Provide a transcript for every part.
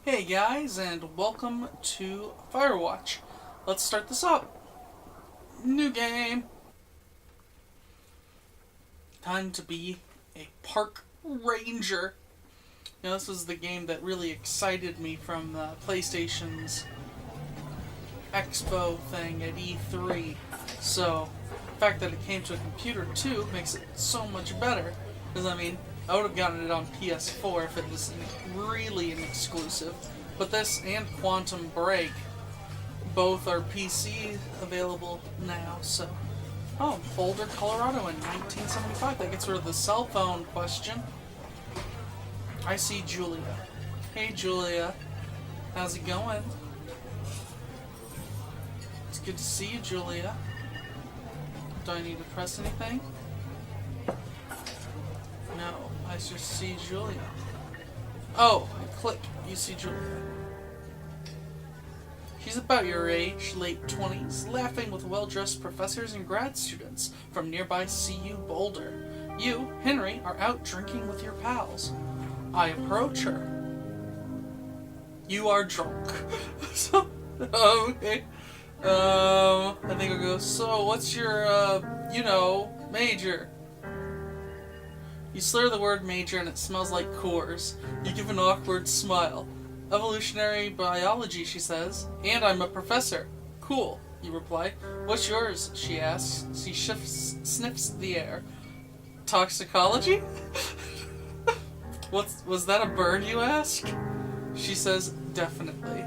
Hey guys, and welcome to Firewatch. Let's start this up. New game. Time to be a park ranger. Now, this was the game that really excited me from the PlayStation's Expo thing at E3. So, the fact that it came to a computer too makes it so much better. Because, I would have gotten it on PS4 if it was really an exclusive. But this and Quantum Break, both are PC available now, so... Oh, Boulder, Colorado in 1975. That gets rid of the cell phone question. I see Julia. Hey, Julia. How's it going? It's good to see you, Julia. Do I need to press anything? No, I just see Julia. Oh, I click. You see Julia. She's about your age, late 20s, laughing with well-dressed professors and grad students from nearby CU Boulder. You, Henry, are out drinking with your pals. I approach her. You are drunk. So, okay. I think I'll go, so what's your, major? You slur the word major and it smells like Coors. You give an awkward smile. Evolutionary biology, she says. And I'm a professor. Cool, you reply. What's yours, she asks. She sniffs the air. Toxicology? Was that a bird, you ask? She says, definitely.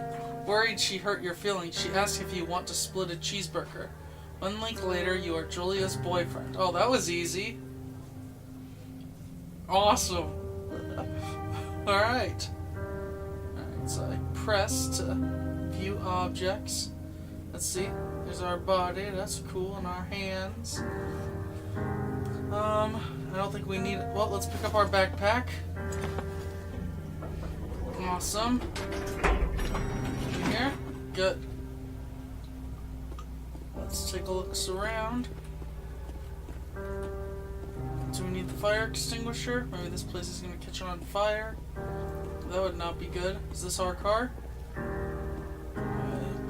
Worried she hurt your feelings, she asks if you want to split a cheeseburger. 1 week later, you are Julia's boyfriend. Oh, that was easy. Awesome. Alright. So I press to view objects. Let's see. There's our body. That's cool. And our hands. I don't think we need... Well, let's pick up our backpack. Awesome. In here. Good. Let's take a look around. Do we need the fire extinguisher? Maybe this place is going to catch on fire. That would not be good. Is this our car?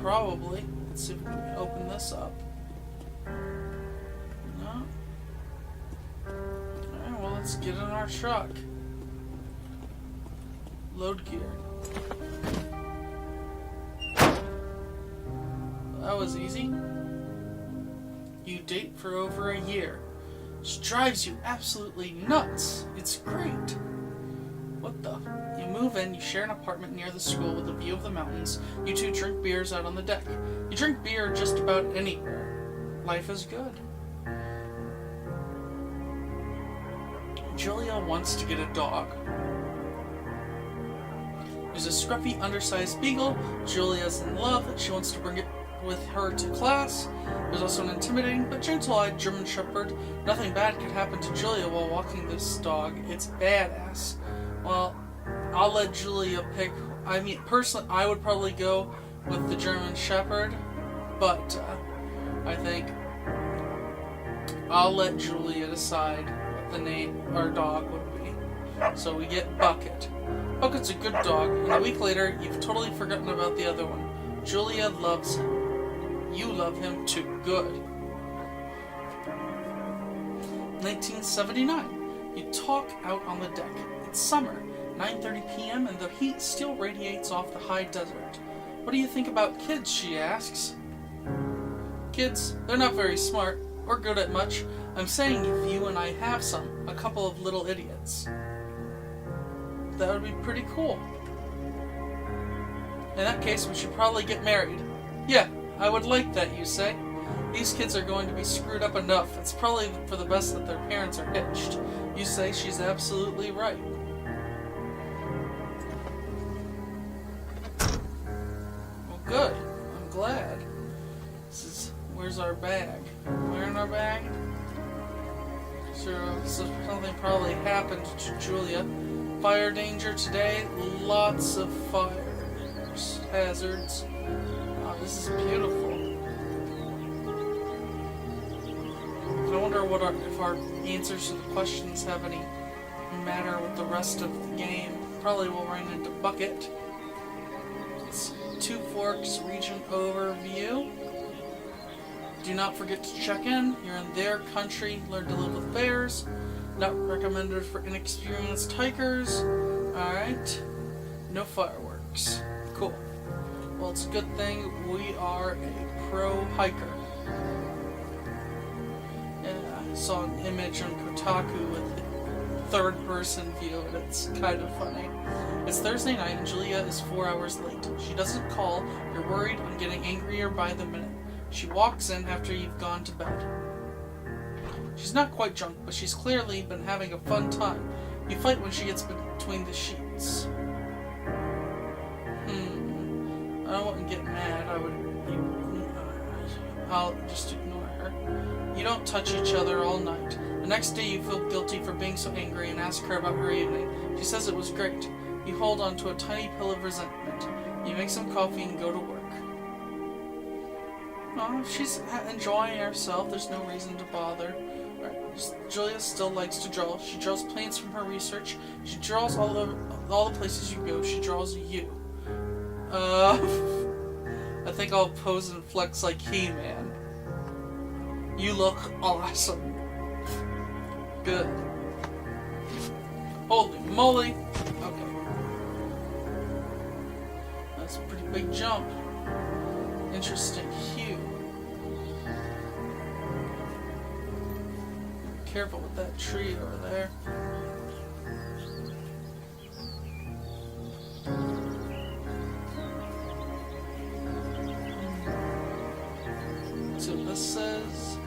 Probably. Let's see if we can open this up. No. Alright, well, let's get in our truck. Load gear. That was easy. You date for over a year. Which drives you absolutely nuts. It's great. What the? You move in, you share an apartment near the school with a view of the mountains. You two drink beers out on the deck. You drink beer just about anywhere. Life is good. Julia wants to get a dog. There's a scruffy, undersized beagle. Julia's in love. She wants to bring it with her to class. There's also an intimidating but gentle-eyed German Shepherd. Nothing bad could happen to Julia while walking this dog. It's badass. Well, I'll let Julia pick. Personally, I would probably go with the German Shepherd, but I think I'll let Julia decide what the name our dog would be. So we get Bucket. Bucket's a good dog, and a week later, you've totally forgotten about the other one. Julia loves him. You love him too. Good. 1979. You talk out on the deck. It's summer, 9:30 p.m., and the heat still radiates off the high desert. What do you think about kids, she asks. Kids, they're not very smart, or good at much. I'm saying if you and I have a couple of little idiots. That would be pretty cool. In that case, we should probably get married. Yeah, I would like that, you say. These kids are going to be screwed up enough. It's probably for the best that their parents are hitched. You say she's absolutely right. Well, good. I'm glad. Where's our bag? We're in our bag? Sure, so something probably happened to Julia. Fire danger today. Lots of fire hazards. Oh, this is beautiful. I wonder if our answers to the questions have any matter with the rest of the game. Probably will run into Bucket. Two Forks region overview. Do not forget to check in. You're in their country. Learn to live with bears. Not recommended for inexperienced hikers. Alright. No fireworks. Cool. Well, it's a good thing we are a pro hiker. Yeah, I saw an image on Kotaku with the third-person view, and it's kind of funny. It's Thursday night, and Julia is 4 hours late. She doesn't call. You're worried and getting angrier by the minute. She walks in after you've gone to bed. She's not quite drunk, but she's clearly been having a fun time. You fight when she gets between the sheets. I wouldn't get mad. I'll just ignore her. You don't touch each other all night. The next day you feel guilty for being so angry and ask her about her evening. She says it was great. You hold on to a tiny pill of resentment. You make some coffee and go to work. Oh, if she's enjoying herself, there's no reason to bother. Right. Julia still likes to draw. She draws planes from her research. She draws all the places you go. She draws you. I think I'll pose and flex like He-Man. You look awesome. Good. Holy moly. Okay. That's a pretty big jump. Interesting hue. Careful with that tree over there. See what this says.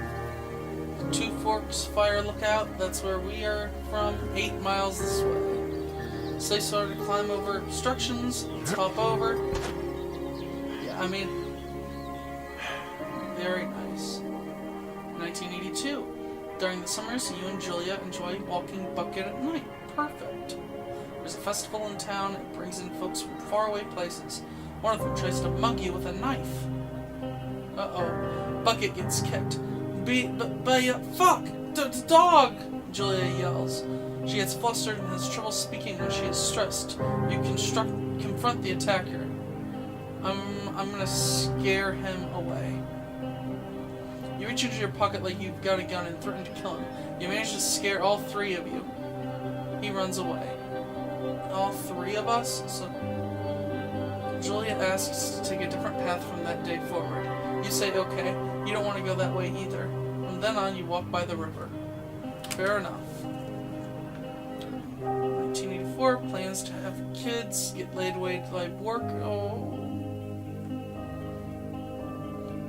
Two Forks Fire Lookout. That's where we are from. 8 miles this way. Stay started to climb over obstructions. Let's hop over. Yeah, I mean, very nice. 1982. During the summers, you and Julia enjoy walking bucket at night. Perfect. There's a festival in town. It brings in folks from faraway places. One of them tries to mug you with a knife. Uh-oh. Bucket gets kicked. Fuck! Dog! Julia yells. She gets flustered and has trouble speaking when she is stressed. You confront the attacker. I'm gonna scare him away. You reach into your pocket like you've got a gun and threaten to kill him. You manage to scare all 3 of you. He runs away. All 3 of us? So Julia asks to take a different path from that day forward. You say okay. You don't want to go that way either. From then on, you walk by the river. Fair enough. 1984, plans to have kids, get laid away to live work. Oh.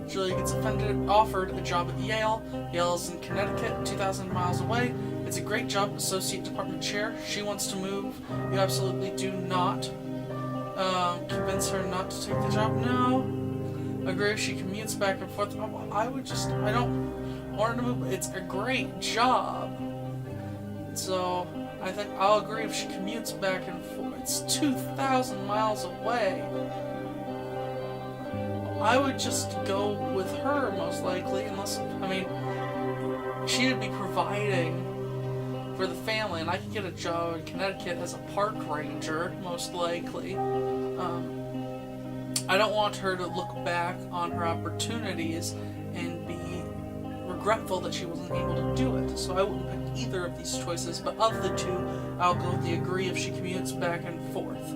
Julia gets offered a job at Yale. Yale is in Connecticut, 2,000 miles away. It's a great job, associate department chair. She wants to move. You absolutely do not. Convince her not to take the job? No. Agree if she commutes back and forth. I don't want her to move. It's a great job. So, I think I'll agree if she commutes back and forth. It's 2,000 miles away. I would just go with her, most likely, unless, she would be providing for the family, and I could get a job in Connecticut as a park ranger, most likely. I don't want her to look back on her opportunities and be regretful that she wasn't able to do it, so I wouldn't pick either of these choices, but of the 2, I'll go with the agree if she commutes back and forth.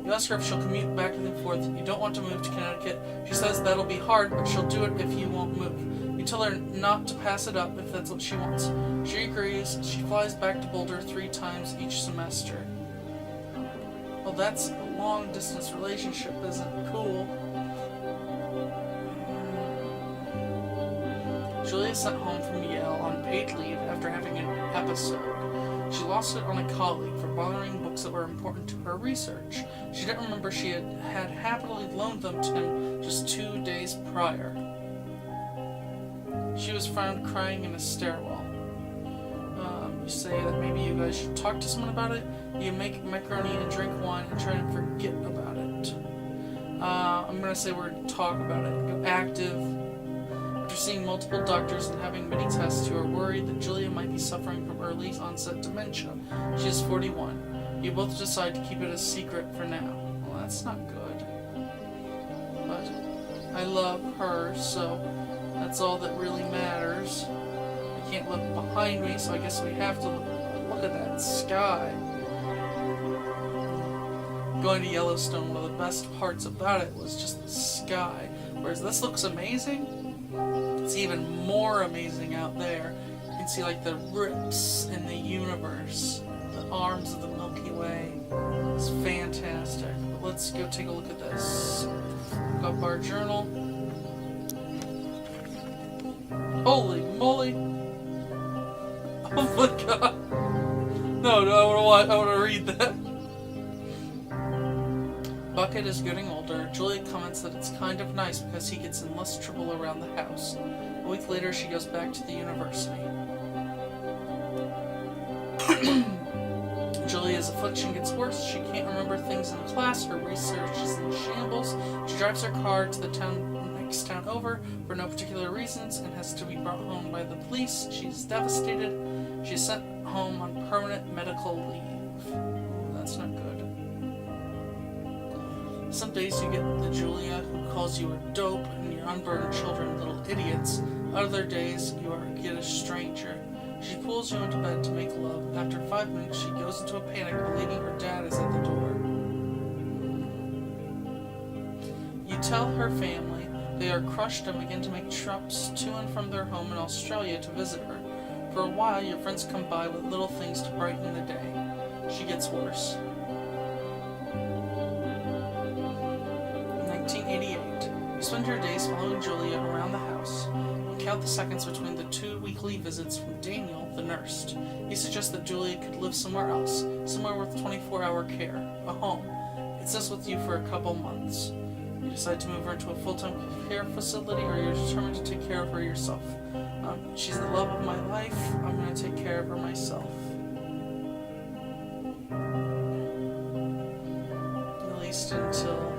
You ask her if she'll commute back and forth. You don't want to move to Connecticut. She says that'll be hard, but she'll do it if you won't move. You tell her not to pass it up if that's what she wants. She agrees. She flies back to Boulder 3 times each semester. Well, that's a long-distance relationship, isn't cool. Julia sent home from Yale on paid leave after having an episode. She lost it on a colleague for borrowing books that were important to her research. She didn't remember she had happily loaned them to him just 2 days prior. She was found crying in a stairwell. You say that maybe you guys should talk to someone about it. You make macaroni and drink wine and try to forget about it. I'm going to say we're going to talk about it. Go active. After seeing multiple doctors and having many tests, you are worried that Julia might be suffering from early onset dementia. She is 41. You both decide to keep it a secret for now. Well, that's not good. but I love her, so that's all that really matters. I can't look behind me, so I guess we have to look at that sky. Going to Yellowstone, one of the best parts about it was just the sky. Whereas this looks amazing, it's even more amazing out there. You can see like the rips in the universe, the arms of the Milky Way. It's fantastic. But let's go take a look at this. Look up our journal. Holy moly! Oh my god! No, I want to read that. Bucket is getting older. Julia comments that it's kind of nice because he gets in less trouble around the house. A week later, she goes back to the university. Julia's affliction gets worse. She can't remember things in class. Her research is in shambles. She drives her car to the next town over for no particular reasons and has to be brought home by the police. She's devastated. She's sent home on permanent medical leave. That's not good. Some days you get the Julia who calls you a dope and your unborn children little idiots. Other days you get a stranger. She pulls you into bed to make love. After 5 minutes, she goes into a panic, believing her dad is at the door. You tell her family. They are crushed and begin to make trips to and from their home in Australia to visit her. For a while, your friends come by with little things to brighten the day. She gets worse. 1988. You spend your days following Julia around the house. Count the seconds between the 2 weekly visits from Daniel, the nurse. He suggests that Julia could live somewhere else, somewhere with 24-hour care, a home. It sits with you for a couple months. You decide to move her into a full-time care facility, or you're determined to take care of her yourself. She's the love of my life. I'm going to take care of her myself. At least until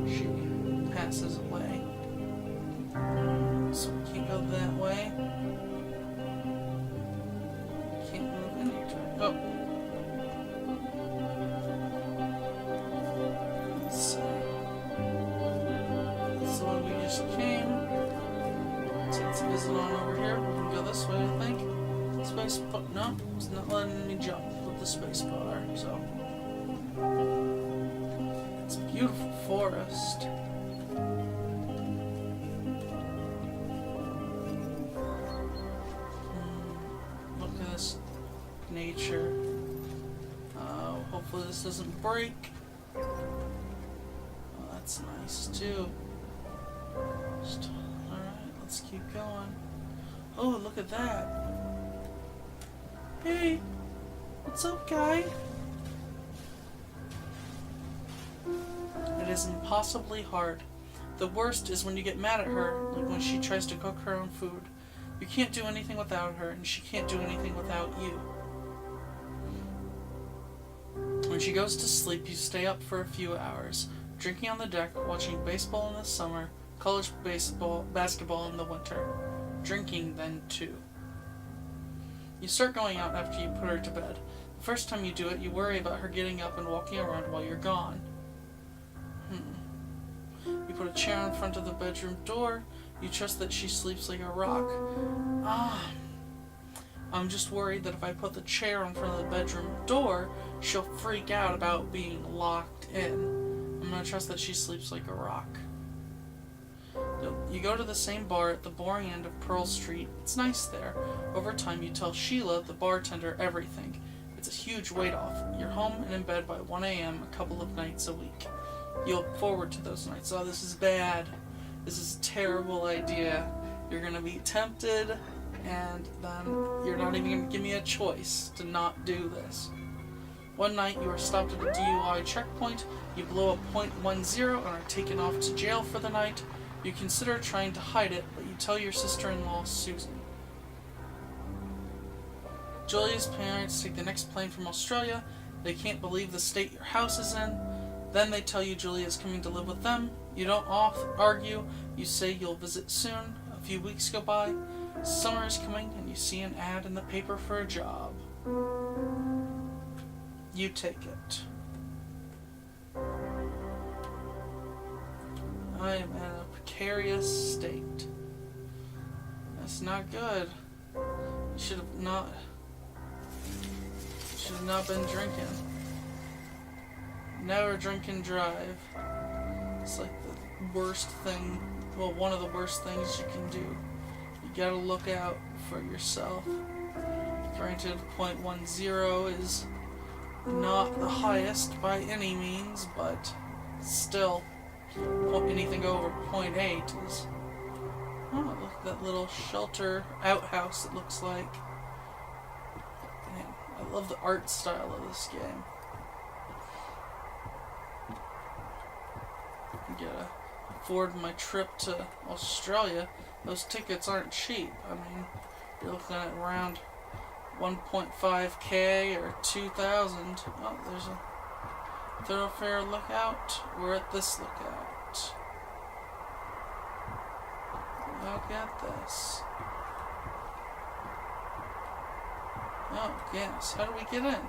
she passes away. So we can't go that way. Can't move any direction. Oh. Let's see. This is the way we just came. So let's visit on over here. We can go this way, I think. Space bar. No, it's not letting me jump with the space bar. So it's a beautiful forest. Nature. Hopefully this doesn't break. Oh, that's nice too. Alright, let's keep going. Oh, look at that. Hey, what's up, guy? It is impossibly hard. The worst is when you get mad at her, like when she tries to cook her own food. You can't do anything without her, and she can't do anything without you. When she goes to sleep, you stay up for a few hours, drinking on the deck, watching baseball in the summer, college basketball in the winter. Drinking then, too. You start going out after you put her to bed. The first time you do it, you worry about her getting up and walking around while you're gone. You put a chair in front of the bedroom door. You trust that she sleeps like a rock. I'm just worried that if I put the chair in front of the bedroom door, she'll freak out about being locked in. I'm gonna trust that she sleeps like a rock. You go to the same bar at the boring end of Pearl Street. It's nice there. Over time, you tell Sheila, the bartender, everything. It's a huge weight off. You're home and in bed by 1 a.m. a couple of nights a week. You look forward to those nights. Oh, this is bad. This is a terrible idea. You're gonna be tempted, and then you're not even gonna give me a choice to not do this. One night, you are stopped at a DUI checkpoint. You blow a .10 and are taken off to jail for the night. You consider trying to hide it, but you tell your sister-in-law, Susan. Julia's parents take the next plane from Australia. They can't believe the state your house is in. Then they tell you Julia is coming to live with them. You don't argue. You say you'll visit soon. A few weeks go by. Summer is coming, and you see an ad in the paper for a job. You take it. I am in a precarious state. That's not good. Should have not been drinking. Never drink and drive. It's like the worst thing, well, one of the worst things you can do. You gotta look out for yourself. Granted, 0.10 is not the highest by any means, but still, anything over 0.8 is... Oh, look at that little shelter outhouse it looks like. Man, I love the art style of this game. I'm gonna afford my trip to Australia. Those tickets aren't cheap. I mean, you're looking at around 1.5k or 2,000. Oh, there's a thoroughfare lookout. We're at this lookout. Look at this. Oh, gas. How do we get in?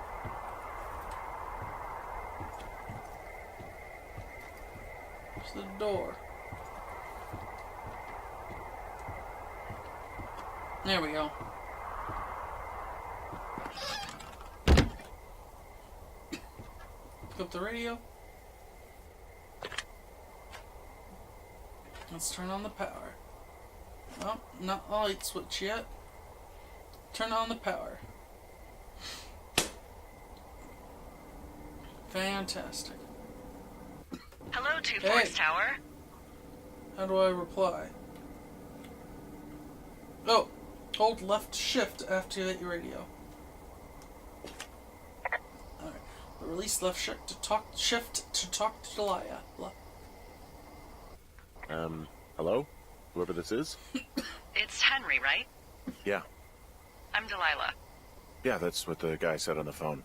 There's the door. There we go. Pick up the radio. Let's turn on the power. Oh, not the light switch yet. Turn on the power. Fantastic. Hello, 2 Force Tower. How do I reply? Oh, hold left shift to activate your radio. Alright. Release left shift to talk to Delia. Hello? Whoever this is? It's Henry, right? Yeah. I'm Delilah. Yeah, that's what the guy said on the phone.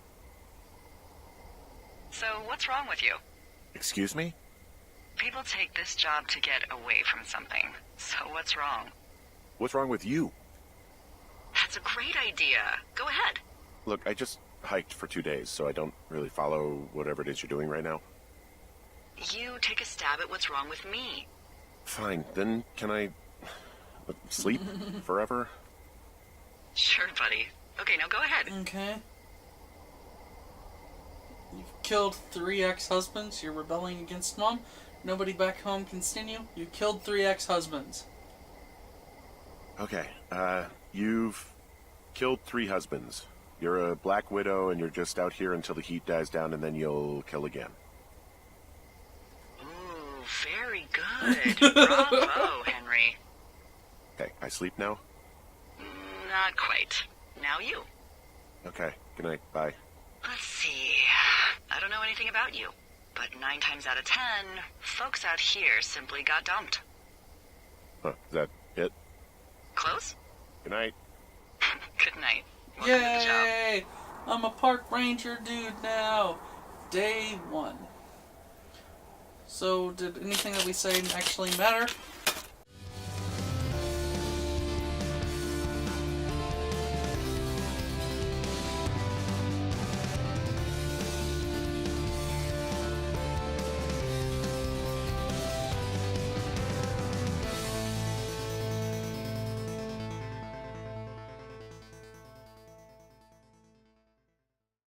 So, what's wrong with you? Excuse me? People take this job to get away from something. So, what's wrong? What's wrong with you? That's a great idea. Go ahead. Look, I just hiked for 2 days, so I don't really follow whatever it is you're doing right now. You take a stab at what's wrong with me. Fine, then can I sleep forever? Sure, buddy. Okay, now go ahead. Okay. You've killed 3 ex-husbands. You're rebelling against Mom. Nobody back home can stand you. You killed 3 ex-husbands. Okay, you've killed 3 husbands. You're a black widow and you're just out here until the heat dies down and then you'll kill again. Ooh, very good. Bravo, Henry. Okay, I sleep now? Not quite. Now you. Okay, good night, bye. Let's see. I don't know anything about you, but 9 times out of 10, folks out here simply got dumped. Huh, is that it? Close? Good night. Good night. Welcome to the job. Yay! I'm a park ranger dude now. Day 1. So, did anything that we say actually matter?